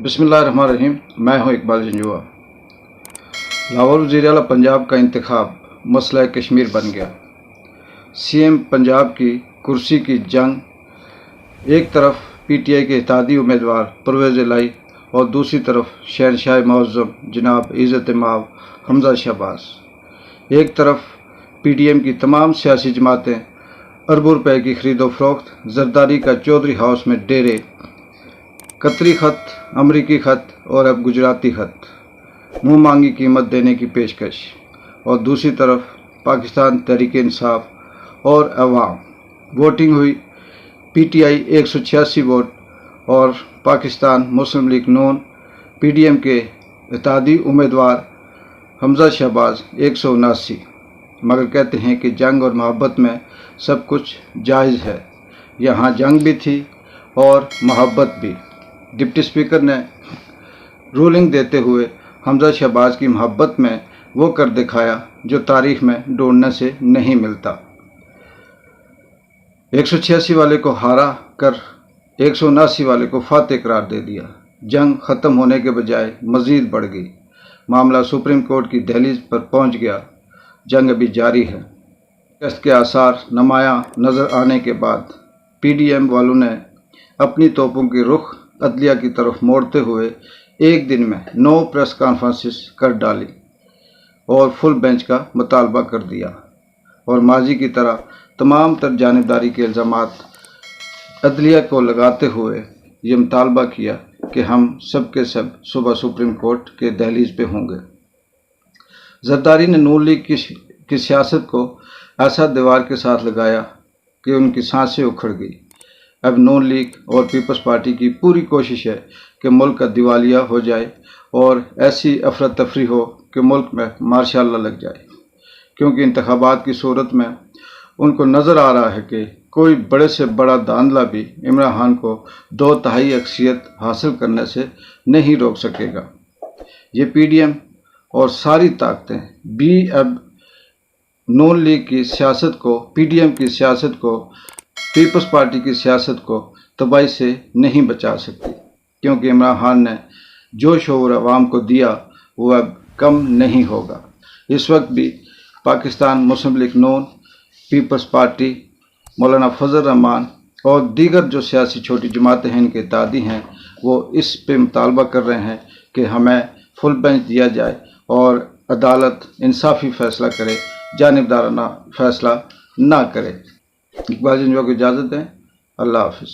बिस्मिल्लाहिर्रहमानिर्रहीम। मैं हूं इकबाल जंजुआ। लाहौर वज़ीर आला पंजाब का इंतखाब मसला कश्मीर बन गया। सीएम पंजाब की कुर्सी की जंग, एक तरफ पीटीआई के इत्तेहादी उम्मीदवार परवेज़ इलाही और दूसरी तरफ शहनशाह मुअज़्ज़म जनाब इज़्ज़त माब हमज़ा शहबाज। एक तरफ पीडीएम की तमाम सियासी जमातें अरबों रुपए की खरीदो फरोख्त, जरदारी का चौधरी हाउस में डेरे, कतरी ख़त, अमरीकी ख़त और अब गुजराती ख़त, मुँह मांगी कीमत देने की पेशकश। और दूसरी तरफ पाकिस्तान तहरीक इंसाफ और अवाम। वोटिंग हुई, पीटीआई 186 वोट और पाकिस्तान मुस्लिम लीग नून पीडीएम के इत्तेहादी उम्मीदवार हमज़ा शहबाज 179। मगर कहते हैं कि जंग और मोहब्बत में सब कुछ जायज़ है। यहाँ जंग भी थी और मोहब्बत भी। डिप्टी स्पीकर ने रूलिंग देते हुए हमज़ा शहबाज की मोहब्बत में वो कर दिखाया जो तारीख में ढूंढने से नहीं मिलता। 186 वाले को हारा कर 179 वाले को फातेह करार दे दिया। जंग ख़त्म होने के बजाय मज़ीद बढ़ गई। मामला सुप्रीम कोर्ट की दहलीज पर पहुंच गया। जंग अभी जारी है। शिकस्त के आसार नुमायां नज़र आने के बाद पीडीएम वालों ने अपनी तोपों की रुख अदलिया की तरफ मोड़ते हुए एक दिन में 9 प्रेस कॉन्फ्रेंसेस कर डाली और फुल बेंच का मुतालबा कर दिया और माजी की तरह तमाम तर जानिबदारी के इल्ज़ामात अदलिया को लगाते हुए ये मुतालबा किया कि हम सब के सब सुबह सुप्रीम कोर्ट के दहलीज पे होंगे। जरदारी ने नून लीग की सियासत को ऐसा दीवार के साथ लगाया कि उनकी सांसें उखड़ गई। अब नून लीग और पीपल्स पार्टी की पूरी कोशिश है कि मुल्क का दिवालिया हो जाए और ऐसी अफरा तफरी हो कि मुल्क में मार्शल लॉ लग जाए, क्योंकि इंतखाबात की सूरत में उनको नज़र आ रहा है कि कोई बड़े से बड़ा दांधला भी इमरान खान को 2/3 अक्सरियत हासिल करने से नहीं रोक सकेगा। ये पीडीएम और सारी ताकतें भी अब नून लीग की सियासत को, पीडीएम की सियासत को, पीपल्स पार्टी की सियासत को तबाही से नहीं बचा सकती, क्योंकि इमरान खान ने जो शऊर अवाम को दिया वो अब कम नहीं होगा। इस वक्त भी पाकिस्तान मुस्लिम लीग नून, पीपल्स पार्टी, मौलाना फजल रहमान और दीगर जो सियासी छोटी जमातें हैं, इनके इत्तेहादी हैं, वो इस पे मुतालबा कर रहे हैं कि हमें फुल बेंच दिया जाए और अदालत इंसाफी फ़ैसला करे, जानिबदाराना फ़ैसला ना करे। इकबाल जंजुआ को इजाज़त दें। अल्लाह हाफ़िज़।